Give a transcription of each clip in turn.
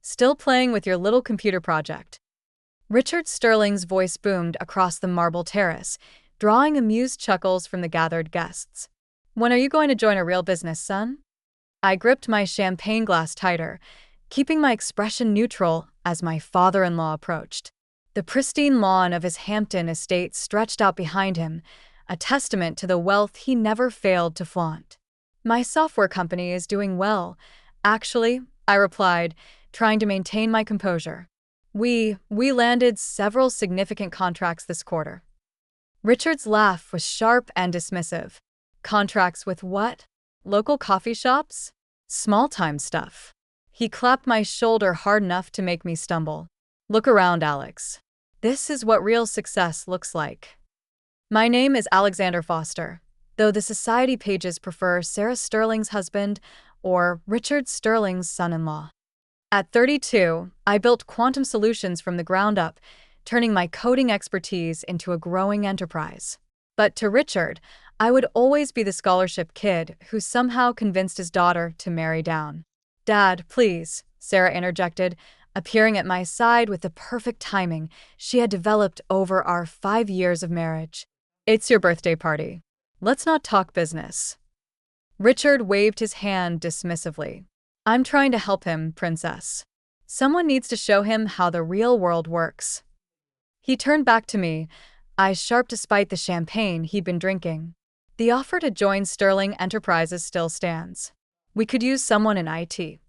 Still playing with your little computer project. Richard Sterling's voice boomed across the marble terrace, drawing amused chuckles from the gathered guests. When are you going to join a real business, son? I gripped my champagne glass tighter, keeping my expression neutral as my father-in-law approached. The pristine lawn of his Hampton estate stretched out behind him, a testament to the wealth he never failed to flaunt. My software company is doing well. Actually, I replied, trying to maintain my composure. We landed several significant contracts this quarter. Richard's laugh was sharp and dismissive. Contracts with what? Local coffee shops? Small-time stuff. He clapped my shoulder hard enough to make me stumble. Look around, Alex. This is what real success looks like. My name is Alexander Foster, though the society pages prefer Sarah Sterling's husband or Richard Sterling's son-in-law. At 32, I built quantum solutions from the ground up, turning my coding expertise into a growing enterprise. But to Richard, I would always be the scholarship kid who somehow convinced his daughter to marry down. Dad, please, Sarah interjected, appearing at my side with the perfect timing she had developed over our 5 years of marriage. It's your birthday party. Let's not talk business. Richard waved his hand dismissively. I'm trying to help him, princess. Someone needs to show him how the real world works. He turned back to me, eyes sharp despite the champagne he'd been drinking. The offer to join Sterling Enterprises still stands. We could use someone in IT.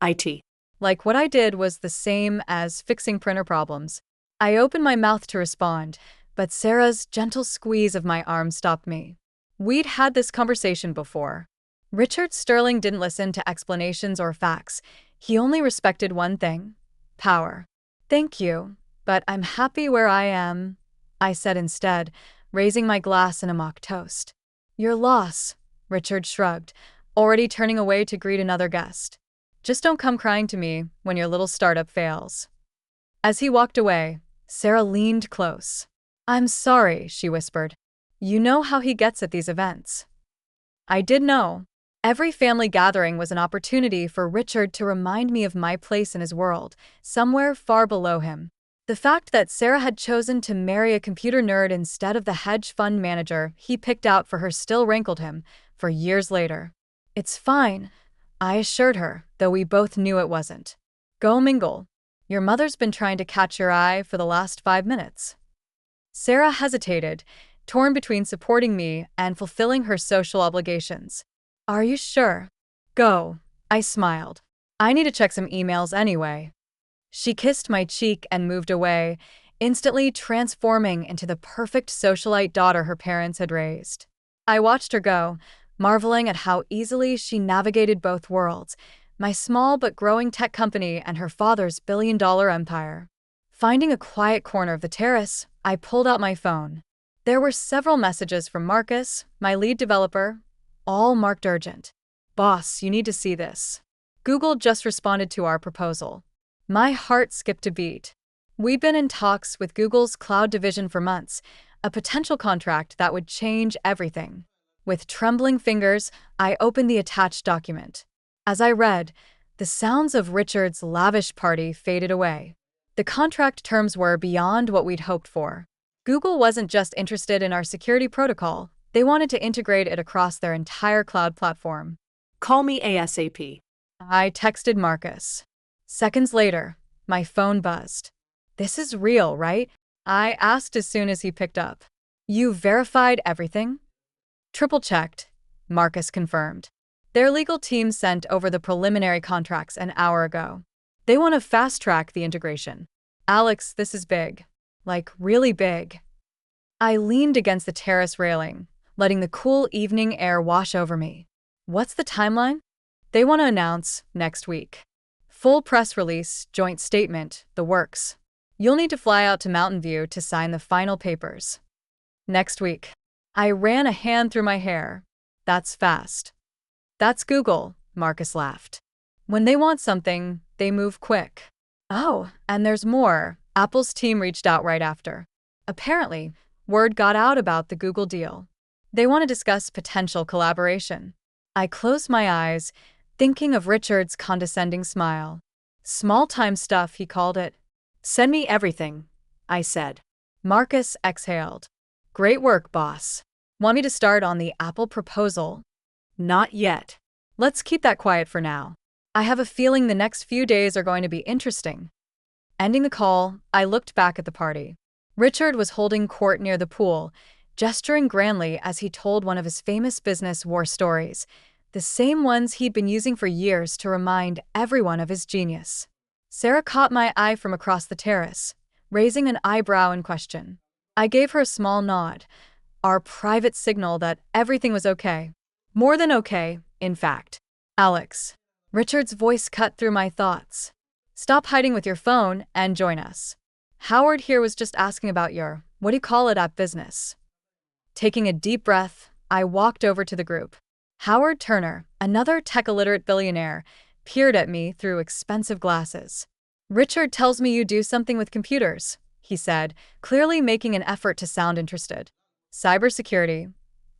IT. Like what I did was the same as fixing printer problems. I opened my mouth to respond, but Sarah's gentle squeeze of my arm stopped me. We'd had this conversation before. Richard Sterling didn't listen to explanations or facts. He only respected one thing: power. Thank you, but I'm happy where I am, I said instead, raising my glass in a mock toast. Your loss, Richard shrugged, already turning away to greet another guest. Just don't come crying to me when your little startup fails. As he walked away, Sarah leaned close. I'm sorry, she whispered. You know how he gets at these events. I did know. Every family gathering was an opportunity for Richard to remind me of my place in his world, somewhere far below him. The fact that Sarah had chosen to marry a computer nerd instead of the hedge fund manager he picked out for her still rankled him for years later. It's fine, I assured her, though we both knew it wasn't. Go mingle. Your mother's been trying to catch your eye for the last 5 minutes. Sarah hesitated, torn between supporting me and fulfilling her social obligations. Are you sure? Go, I smiled. I need to check some emails anyway. She kissed my cheek and moved away, instantly transforming into the perfect socialite daughter her parents had raised. I watched her go, marveling at how easily she navigated both worlds, my small but growing tech company and her father's billion-dollar empire. Finding a quiet corner of the terrace, I pulled out my phone. There were several messages from Marcus, my lead developer, all marked urgent. Boss, you need to see this. Google just responded to our proposal. My heart skipped a beat. We'd been in talks with Google's cloud division for months, a potential contract that would change everything. With trembling fingers, I opened the attached document. As I read, the sounds of Richard's lavish party faded away. The contract terms were beyond what we'd hoped for. Google wasn't just interested in our security protocol, they wanted to integrate it across their entire cloud platform. Call me ASAP. I texted Marcus. Seconds later, my phone buzzed. This is real, right? I asked as soon as he picked up. You verified everything? Triple-checked, Marcus confirmed. Their legal team sent over the preliminary contracts an hour ago. They want to fast-track the integration. Alex, this is big. Like, really big. I leaned against the terrace railing, letting the cool evening air wash over me. What's the timeline? They want to announce next week. Full press release, joint statement, the works. You'll need to fly out to Mountain View to sign the final papers. Next week. I ran a hand through my hair. That's fast. That's Google, Marcus laughed. When they want something, they move quick. Oh, and there's more. Apple's team reached out right after. Apparently, word got out about the Google deal. They want to discuss potential collaboration. I closed my eyes, thinking of Richard's condescending smile. Small-time stuff, he called it. Send me everything, I said. Marcus exhaled. Great work, boss. Want me to start on the Apple proposal? Not yet. Let's keep that quiet for now. I have a feeling the next few days are going to be interesting. Ending the call, I looked back at the party. Richard was holding court near the pool, gesturing grandly as he told one of his famous business war stories, the same ones he'd been using for years to remind everyone of his genius. Sarah caught my eye from across the terrace, raising an eyebrow in question. I gave her a small nod, our private signal that everything was okay. More than okay, in fact. Alex. Richard's voice cut through my thoughts. Stop hiding with your phone and join us. Howard here was just asking about your, what do you call it, at business. Taking a deep breath, I walked over to the group. Howard Turner, another tech-illiterate billionaire, peered at me through expensive glasses. Richard tells me you do something with computers, he said, clearly making an effort to sound interested. Cybersecurity,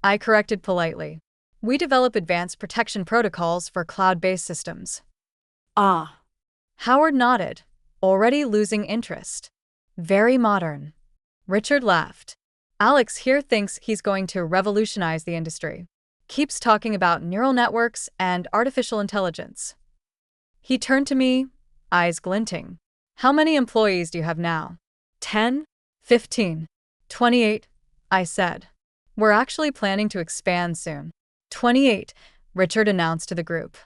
I corrected politely. We develop advanced protection protocols for cloud-based systems. Ah. Howard nodded, already losing interest. Very modern. Richard laughed. Alex here thinks he's going to revolutionize the industry. Keeps talking about neural networks and artificial intelligence. He turned to me, eyes glinting. How many employees do you have now? 10? 15. 28, I said. We're actually planning to expand soon. 28, Richard announced to the group.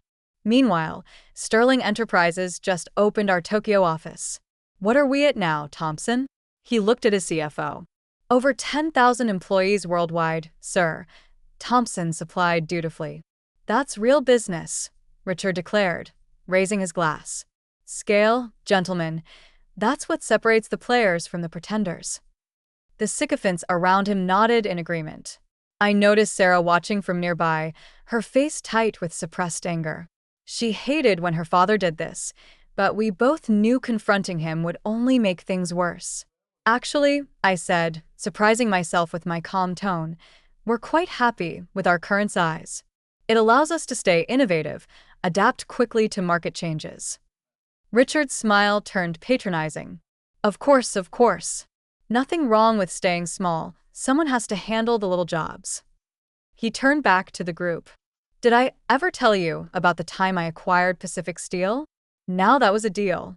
Meanwhile, Sterling Enterprises just opened our Tokyo office. What are we at now, Thompson? He looked at his CFO. Over 10,000 employees worldwide, sir, Thompson supplied dutifully. That's real business, Richard declared, raising his glass. Scale, gentlemen, that's what separates the players from the pretenders. The sycophants around him nodded in agreement. I noticed Sarah watching from nearby, her face tight with suppressed anger. She hated when her father did this, but we both knew confronting him would only make things worse. Actually, I said, surprising myself with my calm tone, we're quite happy with our current size. It allows us to stay innovative, adapt quickly to market changes. Richard's smile turned patronizing. Of course, of course. Nothing wrong with staying small. Someone has to handle the little jobs. He turned back to the group. Did I ever tell you about the time I acquired Pacific Steel? Now that was a deal.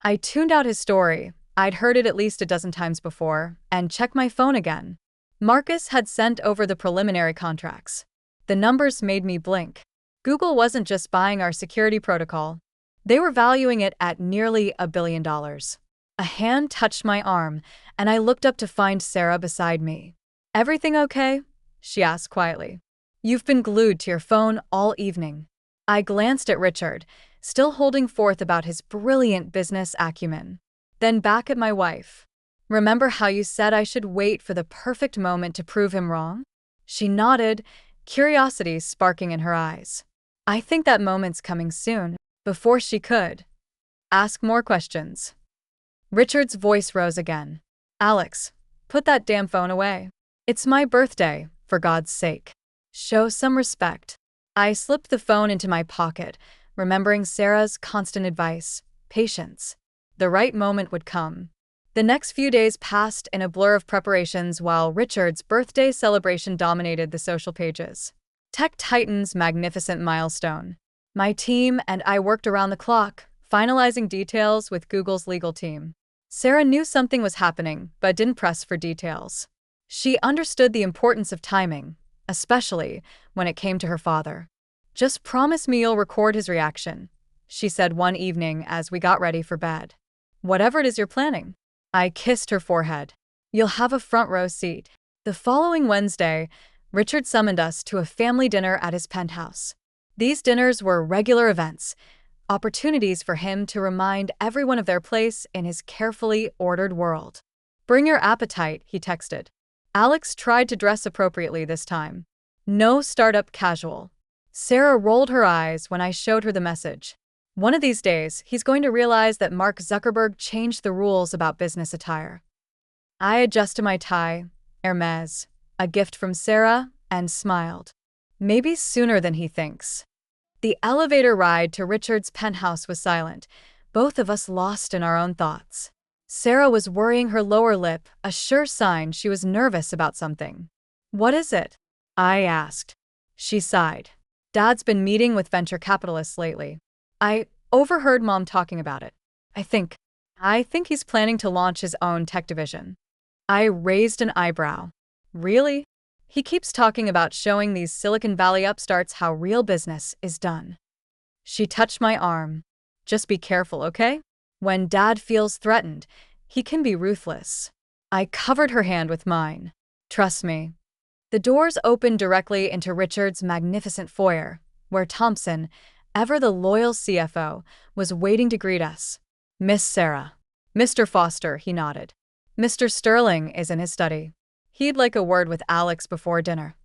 I tuned out his story. I'd heard it at least a dozen times before, and checked my phone again. Marcus had sent over the preliminary contracts. The numbers made me blink. Google wasn't just buying our security protocol. They were valuing it at nearly $1 billion. A hand touched my arm, and I looked up to find Sarah beside me. Everything okay? She asked quietly. You've been glued to your phone all evening. I glanced at Richard, still holding forth about his brilliant business acumen. Then back at my wife. Remember how you said I should wait for the perfect moment to prove him wrong? She nodded, curiosity sparking in her eyes. I think that moment's coming soon. Before she could ask more questions, Richard's voice rose again. Alex, put that damn phone away. It's my birthday, for God's sake. Show some respect. I slipped the phone into my pocket, remembering Sarah's constant advice, patience. The right moment would come. The next few days passed in a blur of preparations while Richard's birthday celebration dominated the social pages. Tech Titan's magnificent milestone. My team and I worked around the clock, finalizing details with Google's legal team. Sarah knew something was happening, but didn't press for details. She understood the importance of timing, especially when it came to her father. Just promise me you'll record his reaction, she said one evening as we got ready for bed. Whatever it is you're planning. I kissed her forehead. You'll have a front row seat. The following Wednesday, Richard summoned us to a family dinner at his penthouse. These dinners were regular events, opportunities for him to remind everyone of their place in his carefully ordered world. Bring your appetite, he texted. Alex tried to dress appropriately this time. No startup casual. Sarah rolled her eyes when I showed her the message. One of these days, he's going to realize that Mark Zuckerberg changed the rules about business attire. I adjusted my tie, Hermes, a gift from Sarah, and smiled. Maybe sooner than he thinks. The elevator ride to Richard's penthouse was silent, both of us lost in our own thoughts. Sarah was worrying her lower lip, a sure sign she was nervous about something. "What is it?" I asked. She sighed. "Dad's been meeting with venture capitalists lately. I overheard Mom talking about it. I think he's planning to launch his own tech division." I raised an eyebrow. "Really? He keeps talking about showing these Silicon Valley upstarts how real business is done." She touched my arm. "Just be careful, okay? When Dad feels threatened, he can be ruthless." I covered her hand with mine. "Trust me." The doors opened directly into Richard's magnificent foyer, where Thompson, ever the loyal CFO, was waiting to greet us. "Miss Sarah." "Mr. Foster," he nodded. "Mr. Sterling is in his study. He'd like a word with Alex before dinner."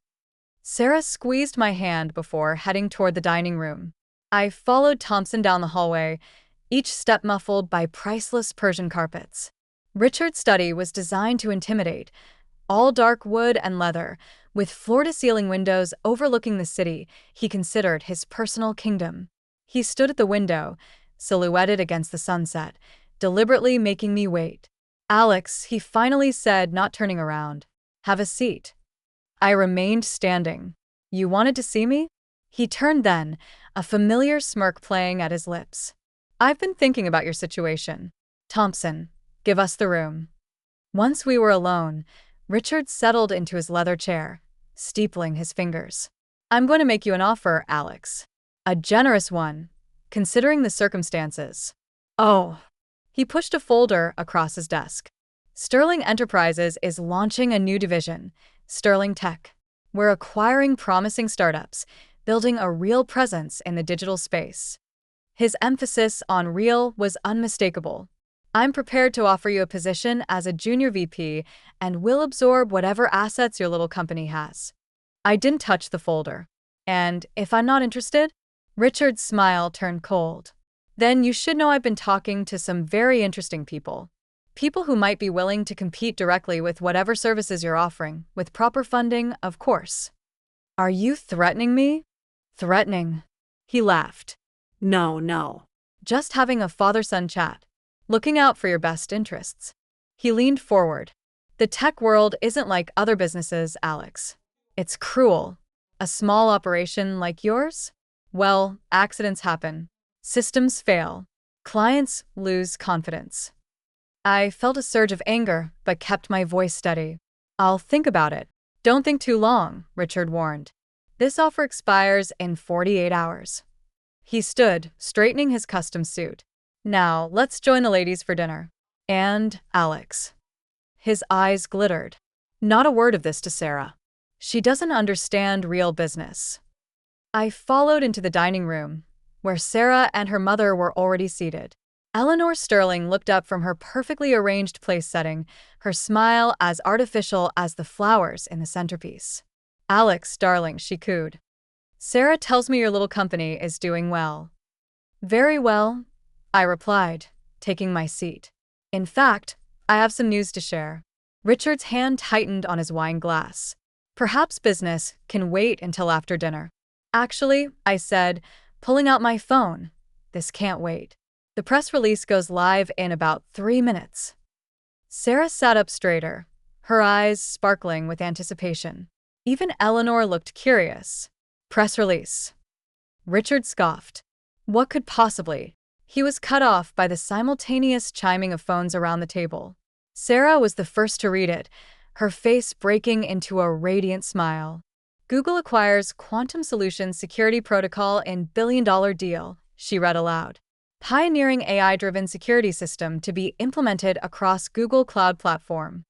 Sarah squeezed my hand before heading toward the dining room. I followed Thompson down the hallway, each step muffled by priceless Persian carpets. Richard's study was designed to intimidate, all dark wood and leather, with floor-to-ceiling windows overlooking the city he considered his personal kingdom. He stood at the window, silhouetted against the sunset, deliberately making me wait. "Alex," he finally said, not turning around. "Have a seat." I remained standing. "You wanted to see me?" He turned then, a familiar smirk playing at his lips. "I've been thinking about your situation. Thompson, give us the room." Once we were alone, Richard settled into his leather chair, steepling his fingers. "I'm going to make you an offer, Alex. A generous one, considering the circumstances." "Oh." He pushed a folder across his desk. "Sterling Enterprises is launching a new division, Sterling Tech. We're acquiring promising startups, building a real presence in the digital space." His emphasis on real was unmistakable. "I'm prepared to offer you a position as a junior VP and will absorb whatever assets your little company has." I didn't touch the folder. "And if I'm not interested?" Richard's smile turned cold. "Then you should know I've been talking to some very interesting people. People who might be willing to compete directly with whatever services you're offering, with proper funding, of course." "Are you threatening me?" "Threatening?" He laughed. No, no. "Just having a father-son chat. Looking out for your best interests." He leaned forward. "The tech world isn't like other businesses, Alex. It's cruel. A small operation like yours? Well, accidents happen. Systems fail. Clients lose confidence." I felt a surge of anger, but kept my voice steady. "I'll think about it." "Don't think too long," Richard warned. "This offer expires in 48 hours." He stood, straightening his custom suit. "Now, let's join the ladies for dinner. And Alex." His eyes glittered. "Not a word of this to Sarah. She doesn't understand real business." I followed into the dining room, where Sarah and her mother were already seated. Eleanor Sterling looked up from her perfectly arranged place setting, her smile as artificial as the flowers in the centerpiece. "Alex, darling," she cooed. "Sarah tells me your little company is doing well." "Very well," I replied, taking my seat. "In fact, I have some news to share." Richard's hand tightened on his wine glass. "Perhaps business can wait until after dinner." "Actually," I said, pulling out my phone, "this can't wait. The press release goes live in about 3 minutes." Sarah sat up straighter, her eyes sparkling with anticipation. Even Eleanor looked curious. "Press release?" Richard scoffed. What could possibly? He was cut off by the simultaneous chiming of phones around the table. Sarah was the first to read it, her face breaking into a radiant smile. "Google acquires Quantum Solutions security protocol in billion-dollar deal," she read aloud. "Pioneering AI-driven security system to be implemented across Google Cloud Platform."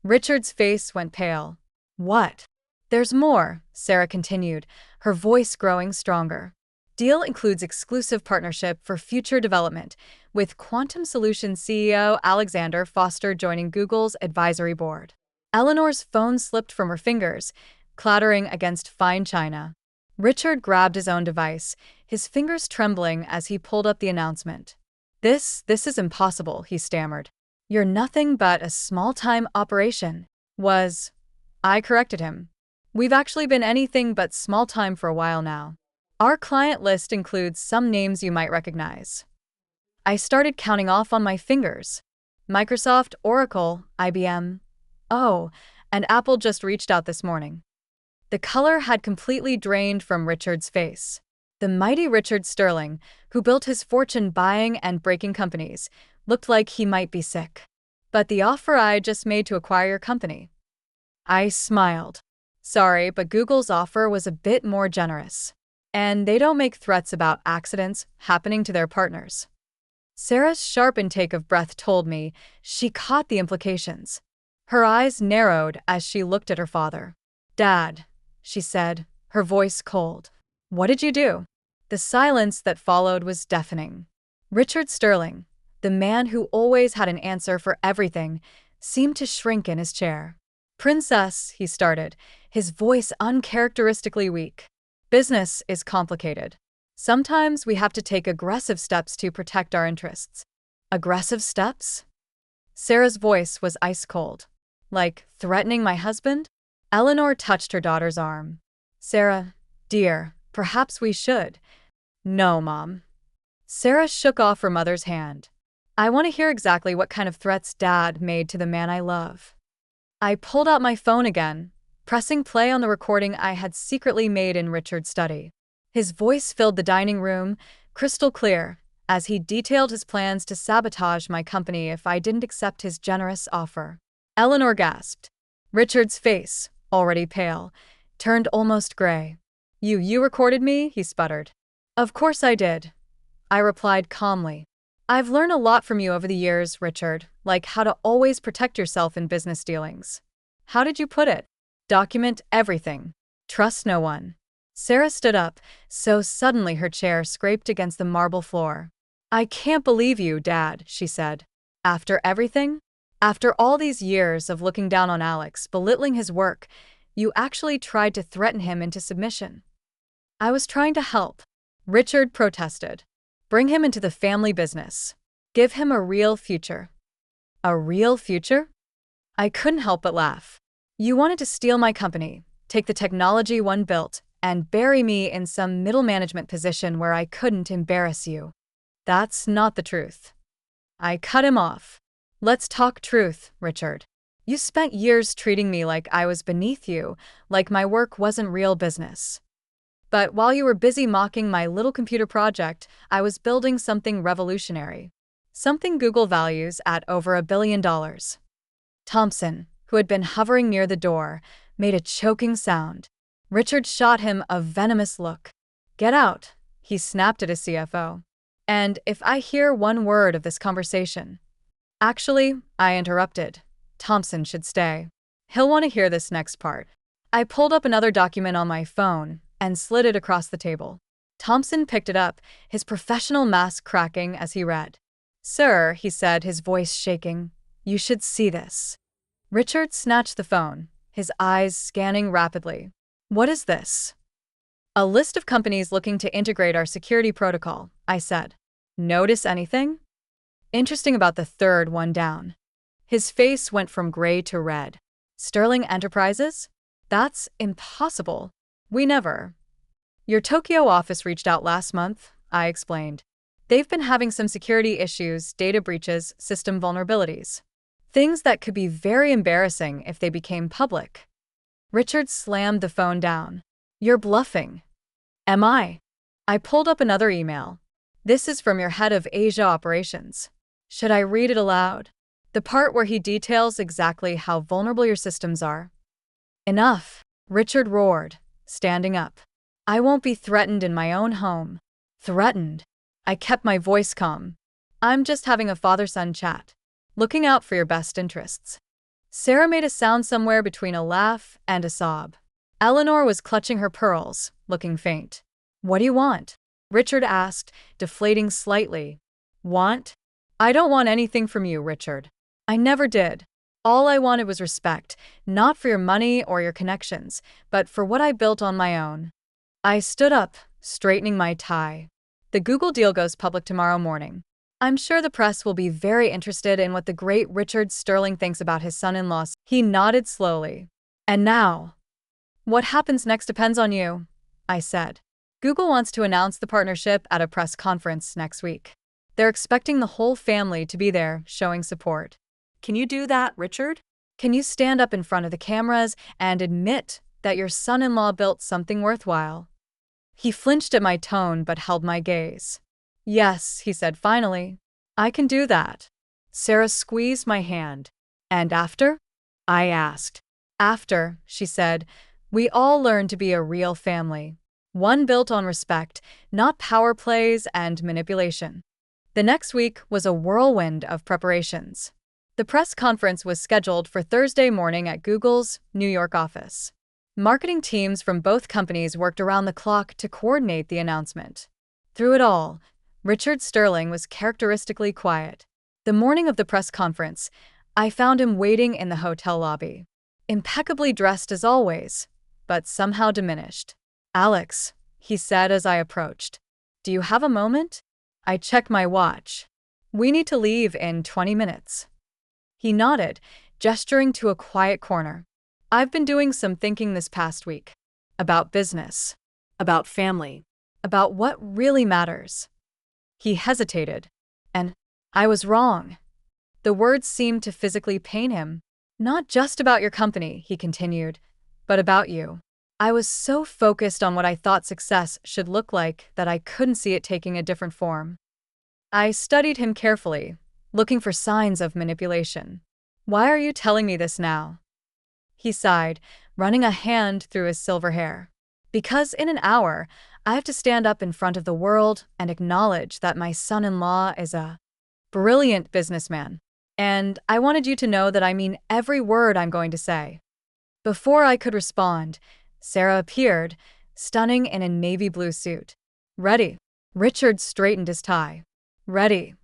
Richard's face went pale. "What?" "There's more," Sarah continued, her voice growing stronger. "Deal includes exclusive partnership for future development, with Quantum Solutions CEO Alexander Foster joining Google's advisory board." Eleanor's phone slipped from her fingers, clattering against fine china. Richard grabbed his own device, his fingers trembling as he pulled up the announcement. This is impossible," he stammered. "You're nothing but a small-time operation." I corrected him. "We've actually been anything but small-time for a while now. Our client list includes some names you might recognize." I started counting off on my fingers. Microsoft, Oracle, IBM. Oh, and Apple just reached out this morning. The color had completely drained from Richard's face. The mighty Richard Sterling, who built his fortune buying and breaking companies, looked like he might be sick. But the offer I just made to acquire your company. I smiled. Sorry, but Google's offer was a bit more generous. And they don't make threats about accidents happening to their partners. Sarah's sharp intake of breath told me she caught the implications. Her eyes narrowed as she looked at her father. Dad, she said, her voice cold. What did you do? The silence that followed was deafening. Richard Sterling, the man who always had an answer for everything, seemed to shrink in his chair. Princess, he started, his voice uncharacteristically weak. Business is complicated. Sometimes we have to take aggressive steps to protect our interests. Aggressive steps? Sarah's voice was ice cold. Like threatening my husband? Eleanor touched her daughter's arm. Sarah, dear, perhaps we should. No, Mom. Sarah shook off her mother's hand. I want to hear exactly what kind of threats Dad made to the man I love. I pulled out my phone again, pressing play on the recording I had secretly made in Richard's study. His voice filled the dining room, crystal clear, as he detailed his plans to sabotage my company if I didn't accept his generous offer. Eleanor gasped. Richard's face, already pale, turned almost gray. You recorded me? He sputtered. Of course I did. I replied calmly. I've learned a lot from you over the years, Richard, like how to always protect yourself in business dealings. How did you put it? Document everything. Trust no one. Sarah stood up, so suddenly her chair scraped against the marble floor. I can't believe you, Dad, she said. After everything? After all these years of looking down on Alex, belittling his work, you actually tried to threaten him into submission. I was trying to help. Richard protested. Bring him into the family business. Give him a real future. A real future? I couldn't help but laugh. You wanted to steal my company, take the technology one built, and bury me in some middle management position where I couldn't embarrass you. That's not the truth. I cut him off. Let's talk truth, Richard. You spent years treating me like I was beneath you, like my work wasn't real business. But while you were busy mocking my little computer project, I was building something revolutionary. Something Google values at over $1 billion. Thompson, who had been hovering near the door, made a choking sound. Richard shot him a venomous look. Get out, he snapped at his CFO. And if I hear one word of this conversation. Actually, I interrupted. Thompson should stay. He'll want to hear this next part. I pulled up another document on my phone and slid it across the table. Thompson picked it up, his professional mask cracking as he read. Sir, he said, his voice shaking, you should see this. Richard snatched the phone, his eyes scanning rapidly. What is this? A list of companies looking to integrate our security protocol, I said. Notice anything? Interesting about the third one down. His face went from gray to red. Sterling Enterprises? That's impossible. We never. Your Tokyo office reached out last month, I explained. They've been having some security issues, data breaches, system vulnerabilities. Things that could be very embarrassing if they became public. Richard slammed the phone down. You're bluffing. Am I? I pulled up another email. This is from your head of Asia operations. Should I read it aloud? The part where he details exactly how vulnerable your systems are. Enough, Richard roared, standing up. I won't be threatened in my own home. Threatened? I kept my voice calm. I'm just having a father-son chat. Looking out for your best interests. Sarah made a sound somewhere between a laugh and a sob. Eleanor was clutching her pearls, looking faint. What do you want? Richard asked, deflating slightly. Want? I don't want anything from you, Richard. I never did. All I wanted was respect, not for your money or your connections, but for what I built on my own. I stood up, straightening my tie. The Google deal goes public tomorrow morning. I'm sure the press will be very interested in what the great Richard Sterling thinks about his son-in-law. He nodded slowly. And now? What happens next depends on you, I said. Google wants to announce the partnership at a press conference next week. They're expecting the whole family to be there, showing support. Can you do that, Richard? Can you stand up in front of the cameras and admit that your son-in-law built something worthwhile? He flinched at my tone but held my gaze. Yes, he said finally. I can do that. Sarah squeezed my hand. And after? I asked. After, she said, we all learn to be a real family. One built on respect, not power plays and manipulation. The next week was a whirlwind of preparations. The press conference was scheduled for Thursday morning at Google's New York office. Marketing teams from both companies worked around the clock to coordinate the announcement. Through it all, Richard Sterling was characteristically quiet. The morning of the press conference, I found him waiting in the hotel lobby. Impeccably dressed as always, but somehow diminished. Alex, he said as I approached. Do you have a moment? I checked my watch. We need to leave in 20 minutes. He nodded, gesturing to a quiet corner. I've been doing some thinking this past week. About business. About family. About what really matters. He hesitated. And I was wrong. The words seemed to physically pain him. Not just about your company, he continued, but about you. I was so focused on what I thought success should look like that I couldn't see it taking a different form. I studied him carefully, looking for signs of manipulation. Why are you telling me this now? He sighed, running a hand through his silver hair. Because in an hour, I have to stand up in front of the world and acknowledge that my son-in-law is a brilliant businessman. And I wanted you to know that I mean every word I'm going to say. Before I could respond, Sarah appeared, stunning in a navy blue suit. Ready. Richard straightened his tie. Ready.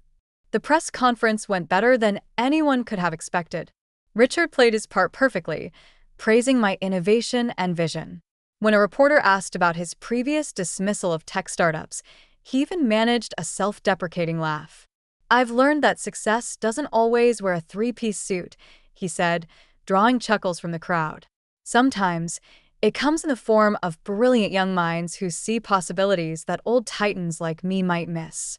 The press conference went better than anyone could have expected. Richard played his part perfectly, praising my innovation and vision. When a reporter asked about his previous dismissal of tech startups, he even managed a self-deprecating laugh. I've learned that success doesn't always wear a three-piece suit, he said, drawing chuckles from the crowd. Sometimes, it comes in the form of brilliant young minds who see possibilities that old titans like me might miss.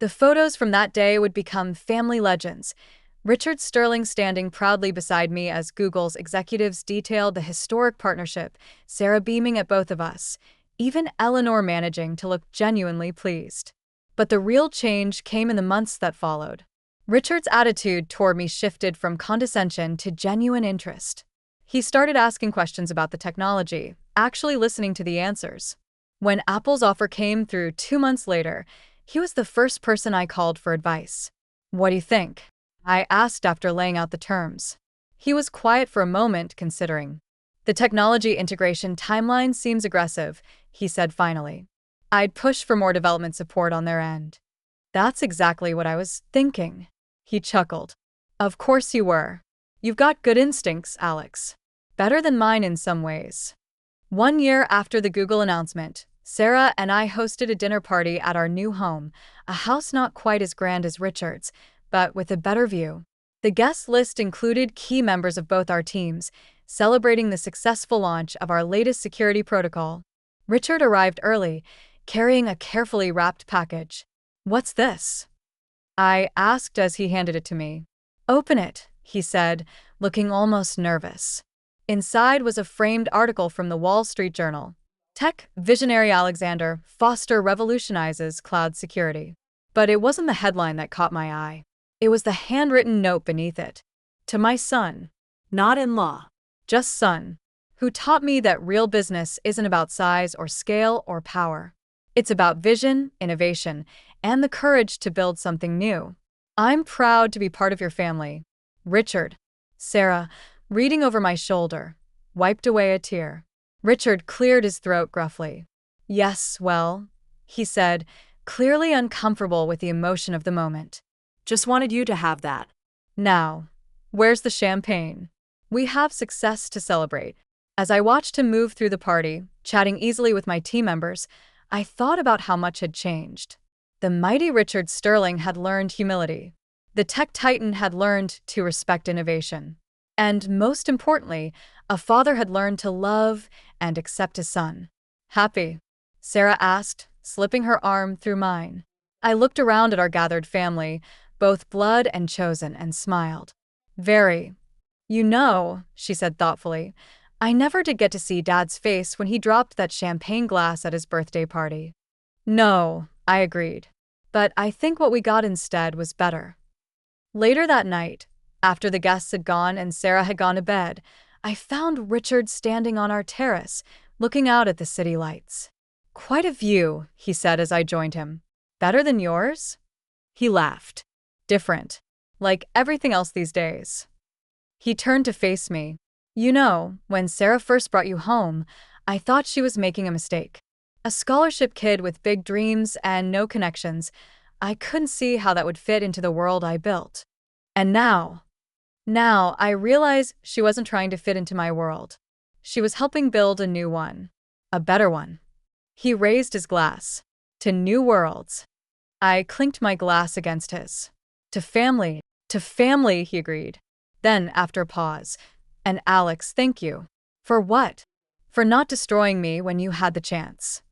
The photos from that day would become family legends. Richard Sterling standing proudly beside me as Google's executives detailed the historic partnership, Sarah beaming at both of us, even Eleanor managing to look genuinely pleased. But the real change came in the months that followed. Richard's attitude toward me shifted from condescension to genuine interest. He started asking questions about the technology, actually listening to the answers. When Apple's offer came through 2 months later, he was the first person I called for advice. What do you think? I asked after laying out the terms. He was quiet for a moment, considering. The technology integration timeline seems aggressive, he said finally. I'd push for more development support on their end. That's exactly what I was thinking. He chuckled. Of course you were. You've got good instincts, Alex. Better than mine in some ways. 1 year after the Google announcement, Sarah and I hosted a dinner party at our new home, a house not quite as grand as Richard's, but with a better view. The guest list included key members of both our teams, celebrating the successful launch of our latest security protocol. Richard arrived early, carrying a carefully wrapped package. What's this? I asked as he handed it to me. Open it, he said, looking almost nervous. Inside was a framed article from the Wall Street Journal. Tech visionary Alexander Foster revolutionizes cloud security. But it wasn't the headline that caught my eye. It was the handwritten note beneath it. To my son. Not in-law. Just son. Who taught me that real business isn't about size or scale or power. It's about vision, innovation, and the courage to build something new. I'm proud to be part of your family. Richard. Sarah, reading over my shoulder, wiped away a tear. Richard cleared his throat gruffly. Yes, well, he said, clearly uncomfortable with the emotion of the moment. Just wanted you to have that. Now, where's the champagne? We have success to celebrate. As I watched him move through the party, chatting easily with my team members, I thought about how much had changed. The mighty Richard Sterling had learned humility. The tech titan had learned to respect innovation. And most importantly, a father had learned to love and accept his son. Happy? Sarah asked, slipping her arm through mine. I looked around at our gathered family, both blood and chosen, and smiled. Very. You know, she said thoughtfully, I never did get to see Dad's face when he dropped that champagne glass at his birthday party. No, I agreed. But I think what we got instead was better. Later that night, after the guests had gone and Sarah had gone to bed, I found Richard standing on our terrace, looking out at the city lights. Quite a view, he said as I joined him. Better than yours? He laughed. Different. Like everything else these days. He turned to face me. You know, when Sarah first brought you home, I thought she was making a mistake. A scholarship kid with big dreams and no connections. I couldn't see how that would fit into the world I built. And now I realize she wasn't trying to fit into my world. She was helping build a new one. A better one. He raised his glass. To new worlds. I clinked my glass against his. To family, he agreed. Then, after a pause, and Alex, thank you. For what? For not destroying me when you had the chance.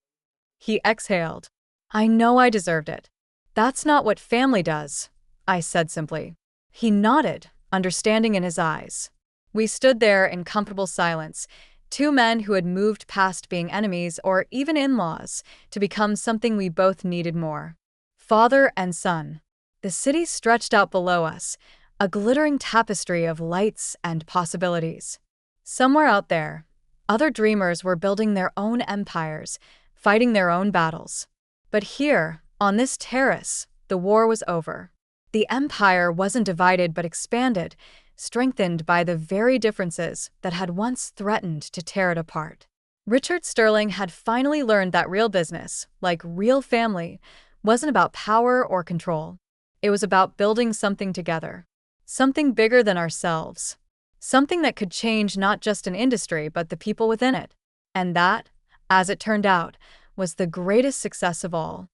He exhaled. I know I deserved it. That's not what family does, I said simply. He nodded, understanding in his eyes. We stood there in comfortable silence, two men who had moved past being enemies or even in-laws to become something we both needed more. Father and son. The city stretched out below us, a glittering tapestry of lights and possibilities. Somewhere out there, other dreamers were building their own empires, fighting their own battles. But here, on this terrace, the war was over. The empire wasn't divided but expanded, strengthened by the very differences that had once threatened to tear it apart. Richard Sterling had finally learned that real business, like real family, wasn't about power or control. It was about building something together. Something bigger than ourselves. Something that could change not just an industry but the people within it. And that, as it turned out, was the greatest success of all.